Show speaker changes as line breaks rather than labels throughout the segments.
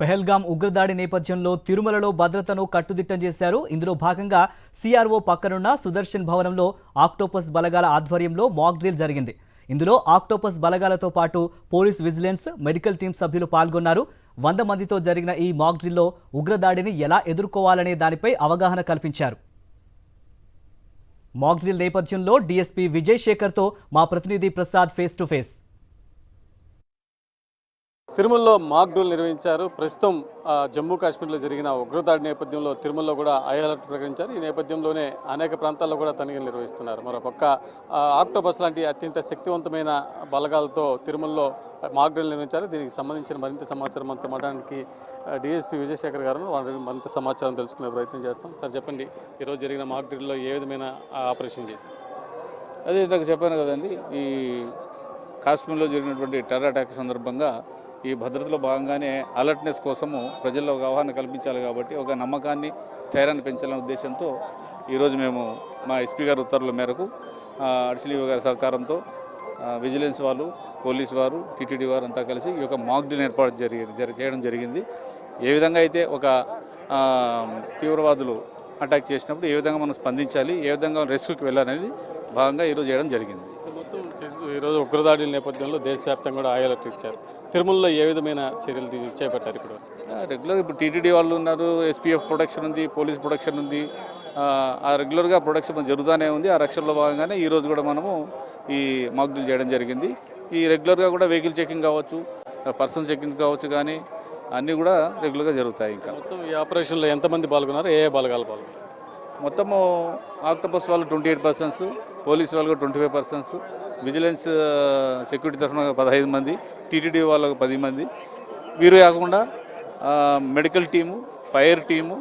పెహల్గాం ఉగ్రదాడి నేపథ్యంలో తిరుమలలో భద్రతను కట్టుదిట్టం చేశారు. ఇందులో భాగంగా సిఆర్ఓ పక్కనున్న సుదర్శన్ భవనంలో ఆక్టోపస్ బలగాల ఆధ్వర్యంలో మాక్ డ్రిల్ జరిగింది. ఇందులో ఆక్టోపస్ బలగాలతో పాటు పోలీస్ విజిలెన్స్, మెడికల్ టీం సభ్యులు పాల్గొన్నారు. 100 మందితో జరిగిన ఈ మాక్ డ్రిల్లో ఉగ్రదాడిని ఎలా ఎదుర్కోవాలనే దానిపై అవగాహన కల్పించారు. మాక్ డ్రిల్ నేపథ్యంలో డీఎస్పీ విజయ్ శేఖర్తో మా ప్రతినిధి ప్రసాద్ ఫేస్ టు ఫేస్.
తిరుమలలో మాక్ డ్రిల్ నిర్వహించారు. ప్రస్తుతం జమ్మూ కాశ్మీర్లో జరిగిన ఉగ్రదాడి నేపథ్యంలో తిరుమలలో కూడా హై అలర్ట్ ప్రకటించారు. ఈ నేపథ్యంలోనే అనేక ప్రాంతాల్లో కూడా తనిఖీలు నిర్వహిస్తున్నారు. మరోపక్క ఆక్టోపస్ లాంటి అత్యంత శక్తివంతమైన బలగాలతో తిరుమలలో మాక్ డ్రిల్ నిర్వహించారు. దీనికి సంబంధించిన మరింత సమాచారం మనతో మాట్లాడడానికి డీఎస్పీ విజయశేఖర్ గారు మరింత సమాచారం తెలుసుకునే ప్రయత్నం చేస్తాం. సార్ చెప్పండి, ఈరోజు జరిగిన మాక్ డ్రిల్లో ఏ విధమైన ఆపరేషన్ చేశారు?
అదే ఇందాక చెప్పాను కదండి, ఈ కాశ్మీర్లో జరిగినటువంటి టెర్రర్ అటాక్ సందర్భంగా ఈ భద్రతలో భాగంగానే అలర్ట్నెస్ కోసము ప్రజల్లో ఒక అవగాహన కల్పించాలి కాబట్టి ఒక నమ్మకాన్ని, స్థైర్యాన్ని పెంచాలనే ఉద్దేశంతో ఈరోజు మేము మా ఎస్పీ గారి ఉత్తర్వుల మేరకు అడిషనల్ గారి సహకారంతో విజిలెన్స్ వాళ్ళు, పోలీసు వారు, టీటీడీ వారు అంతా కలిసి ఈ యొక్క మాక్ డ్రిల్ ఏర్పాటు చేయడం జరిగింది. ఏ విధంగా అయితే ఒక తీవ్రవాదులు అటాక్ చేసినప్పుడు ఏ విధంగా మనం స్పందించాలి, ఏ విధంగా రెస్క్యూకి వెళ్ళాలనేది భాగంగా ఈరోజు చేయడం జరిగింది.
ఈరోజు ఉగ్రదాడి నేపథ్యంలో దేశవ్యాప్తంగా కూడా హై అలర్ట్ ఇచ్చారు. తిరుమలలో ఏ విధమైన చర్యలు చేపట్టారు? ఇప్పుడు
రెగ్యులర్ ఇప్పుడు టీటీడీ వాళ్ళు ఉన్నారు, ఎస్పీఎఫ్ ప్రొటెక్షన్ ఉంది, పోలీస్ ప్రొటెక్షన్ ఉంది. ఆ రెగ్యులర్గా ప్రొటెక్షన్ జరుగుతూనే ఉంది. ఆ రక్షణలో భాగంగానే ఈరోజు కూడా మనము ఈ మాక్ డ్రిల్ చేయడం జరిగింది. ఈ రెగ్యులర్గా కూడా వెహికల్ చెకింగ్ కావచ్చు, పర్సన్ చెకింగ్ కావచ్చు, కానీ అన్నీ కూడా రెగ్యులర్గా జరుగుతాయి. ఇంకా
మొత్తం ఈ ఆపరేషన్లో ఎంతమంది పాల్గొన్నారు? ఏ బలగాలు పాల్గొన్నారు?
మొత్తము ఆక్టోపస్ వాళ్ళు 28 పర్సన్స్, పోలీస్ వాళ్ళు 25 పర్సన్స్, విజిలెన్స్ సెక్యూరిటీ తరఫున 15 మంది, టీటీడీ వాళ్ళకు 10 మంది, వీరు కాకుండా మెడికల్ టీము, ఫైర్ టీము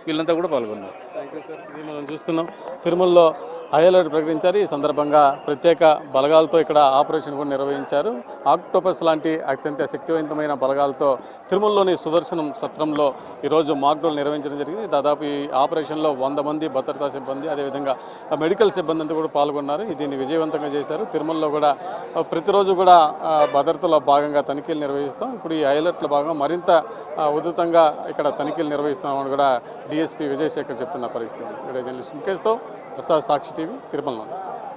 వీళ్ళంతా కూడా పాల్గొన్నారు.
Thank you sir. ఇది మనం చూస్తున్నాం, తిరుమలలో హై అలర్ట్ ప్రకటించారు. ఈ సందర్భంగా ప్రత్యేక బలగాలతో ఇక్కడ ఆపరేషన్ కూడా నిర్వహించారు. ఆక్టోపస్ లాంటి అత్యంత శక్తివంతమైన బలగాలతో తిరుమలలోని సుదర్శనం సత్రంలో ఈరోజు మాక్ డ్రిల్ నిర్వహించడం జరిగింది. దాదాపు ఈ ఆపరేషన్లో 100 మంది భద్రతా సిబ్బంది, అదేవిధంగా మెడికల్ సిబ్బంది అంతా కూడా పాల్గొన్నారు. దీన్ని విజయవంతంగా చేశారు. తిరుమలలో కూడా ప్రతిరోజు కూడా భద్రతలో భాగంగా తనిఖీలు నిర్వహిస్తాం. ఇప్పుడు ఈ హై అలర్ట్లో భాగంగా మరింత ఉధృతంగా ఇక్కడ తనిఖీలు నిర్వహిస్తామని కూడా డీఎస్పీ విజయశేఖర్ చెప్తున్న పరిస్థితి. వీడియో జర్నలిస్ట్ ముఖేష్తో ప్రసాద్, సాక్షి టీవీ, తిరుమల.